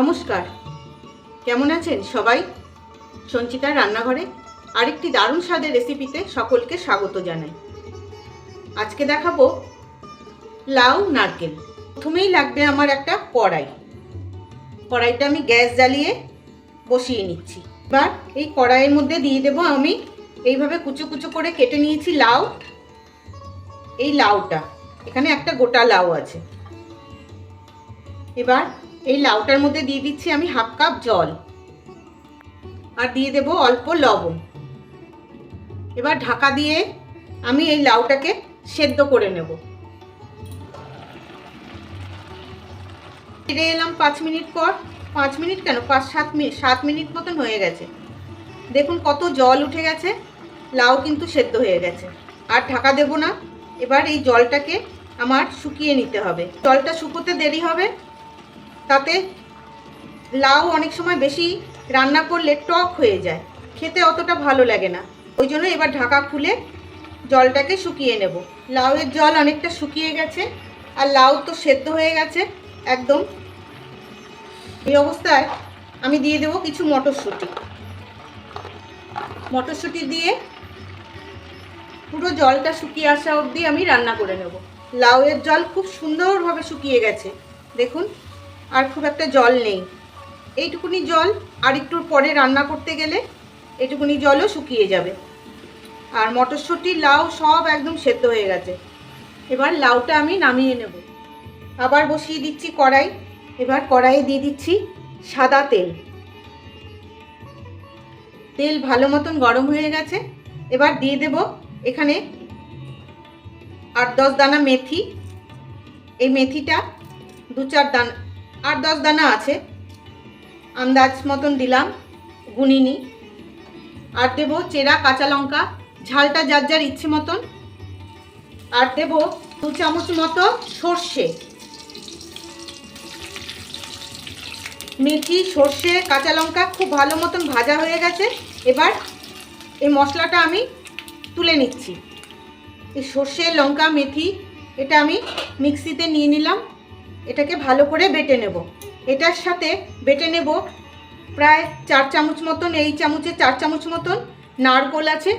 নমস্কার, কেমন আছেন সবাই? সঞ্চিতার রান্নাঘরে আরেকটি দারুণ স্বাদের রেসিপিতে সকলকে স্বাগত জানাই। আজকে দেখাবো লাউ নারকেল। প্রথমেই লাগবে আমার একটা কড়াইটা আমি গ্যাস জ্বালিয়ে বসিয়ে নিচ্ছি। এবার এই কড়াইয়ের মধ্যে দিয়ে দেবো আমি এইভাবে কুচো কুচো করে কেটে নিয়েছি লাউ। এই লাউটা, এখানে একটা গোটা লাউ আছে। এবার এই লাউটার মধ্যে দিয়ে দিচ্ছি আমি হাফ কাপ জল, আর দিয়ে দেব অল্প লবণ। এবার ঢাকা দিয়ে আমি এই লাউটাকে সেদ্ধ করে নেব। ফিরে এলাম 5 মিনিট পর। 5 মিনিট কেন, 7 মিনিট মতন হয়ে গেছে। দেখুন কত জল উঠে গেছে, লাউ কিন্তু সেদ্ধ হয়ে গেছে। আর ঢাকা দেব না। এবার এই জলটাকে আমার শুকিয়ে নিতে হবে। জলটা শুকোতে দেরি হবে, তাতে লাউ অনেক সময় বেশি রান্না করলে টক হয়ে যায়, খেতে অতটা ভালো লাগে না। ওই জন্য এবার ঢাকা খুলে জলটাকে শুকিয়ে নেব। লাউয়ের জল অনেকটা শুকিয়ে গেছে, আর লাউ তো সেদ্ধ হয়ে গেছে একদম। এই অবস্থায় আমি দিয়ে দেব কিছু মটরশুঁটি দিয়ে পুরো জলটা শুকিয়ে আসা অবধি আমি রান্না করে নেব। লাউয়ের জল খুব সুন্দরভাবে শুকিয়ে গেছে, দেখুন আর খুব একটা জল নেই। এইটুকুনি জল আর একটু পরে রান্না করতে গেলে এইটুকুনি জলও শুকিয়ে যাবে। আর মটরশুঁটি লাউ সব একদম সেদ্ধ হয়ে গেছে। এবার লাউটা আমি নামিয়ে নেব। আবার বসিয়ে দিচ্ছি কড়াই। এবার কড়াইয়ে দিয়ে দিচ্ছি সাদা তেল। তেল ভালো মতন গরম হয়ে গেছে। এবার দিয়ে দেব এখানে 8-10 দানা মেথি। এই মেথিটা 2-4 দানা, 8-10 দানা আছে, আন্দাজ মতন দিলাম, গুনিনি। আর দেব চেরা কাঁচা লঙ্কা, ঝালটা যার যার ইচ্ছে মতন। আর দেব 2 চামচ মতো সর্ষে। মেথি, সর্ষে, কাঁচা লঙ্কা খুব ভালো মতন ভাজা হয়ে গেছে। এবার এই মশলাটা আমি তুলে নিচ্ছি। এই সর্ষে, লঙ্কা, মেথি এটা আমি মিক্সিতে নিয়ে নিলাম। এটাকে ভালো করে বেটে নেব। এটার সাথে বেটে নেব প্রায় 4 চামচ মতন, এই চামচে 4 চামচ মতন নারকেল আছে।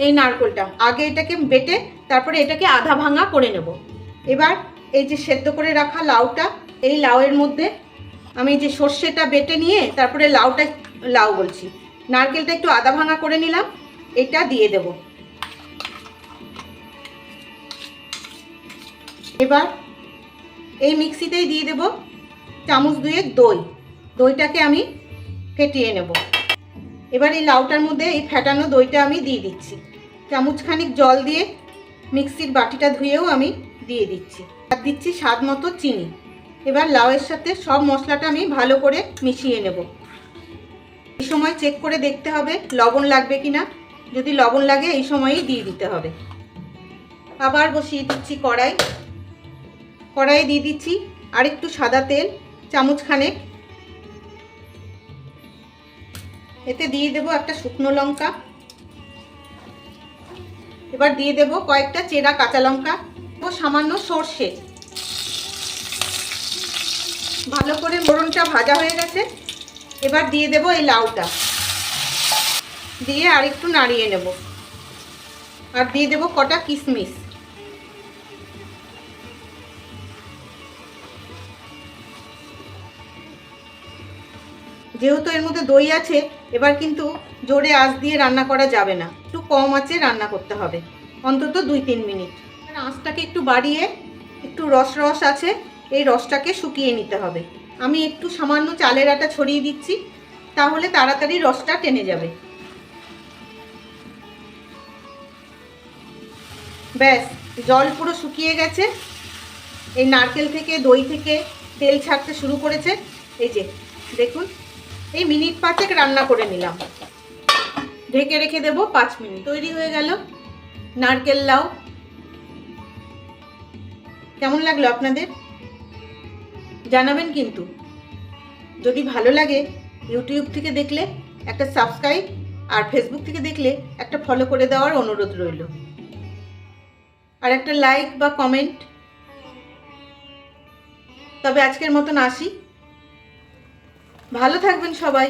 এই নারকেলটা আগে এটাকে বেটে তারপরে এটাকে আধা ভাঙা করে নেব। এবার এই যে সেদ্ধ করে রাখা লাউটা, এই লাউয়ের মধ্যে আমি যে সর্ষেটা বেটে নিয়ে তারপরে নারকেলটা একটু আধা ভাঙা করে নিলাম, এটা দিয়ে দেব। এবার এই মিক্সিতেই দিয়ে দেব চামচ 2 দইটাকে আমি ফেটিয়ে নেব। এবার এই লাউটার মধ্যে এই ফেটানো দইটা আমি দিয়ে দিচ্ছি। চামচখানিক জল দিয়ে মিক্সির বাটিটা ধুয়েও আমি দিয়ে দিচ্ছি। আর দিচ্ছি স্বাদ মতো চিনি। এবার লাউয়ের সাথে সব মশলাটা আমি ভালো করে মিশিয়ে নেব। এই সময় চেক করে দেখতে হবে লবণ লাগবে কিনা। যদি লবণ লাগে এই সময়ই দিয়ে দিতে হবে। আবার বসিয়ে দিচ্ছি কড়াইয়ে দিয়ে দিচ্ছি আর একটু সাদা তেল, চামচখানেক। এতে দিয়ে দেব একটা শুকনো লঙ্কা। এবার দিয়ে দেব কয়েকটা চেরা কাঁচা লঙ্কা ও সামান্য সর্ষে। ভালো করে ফোড়নটা ভাজা হয়ে গেছে। এবার দিয়ে দেব এই লাউটা, দিয়ে আর একটু নাড়িয়ে নেব। আর দিয়ে দেব কটা কিশমিশ। যেহেতু এর মধ্যে দই আছে, এবার কিন্তু জোরে আঁচ দিয়ে রান্না করা যাবে না, একটু কম আঁচে রান্না করতে হবে, অন্তত 2-3 মিনিট। আর আঁচটাকে একটু বাড়িয়ে, একটু রস আছে, এই রসটাকে শুকিয়ে নিতে হবে। আমি একটু সামান্য চালের আটা ছড়িয়ে দিচ্ছি, তাহলে তাড়াতাড়ি রসটা টেনে যাবে। ব্যাস, জল পুরো শুকিয়ে গেছে। এই নারকেল থেকে, দই থেকে তেল ছাড়তে শুরু করেছে। এই যে দেখুন, এই মিনিট 5 রান্না করে নিলাম। ঢেকে রেখে দেব 5 মিনিট। তৈরি হয়ে গেল নারকেল লাউ। কেমন লাগলো আপনাদের জানাবেন কিন্তু। যদি ভালো লাগে ইউটিউব থেকে দেখলে একটা সাবস্ক্রাইব, আর ফেসবুক থেকে দেখলে একটা ফলো করে দেওয়ার অনুরোধ রইল। আর একটা লাইক বা কমেন্ট। তবে আজকের মতন আসি। ভালো থাকবেন সবাই।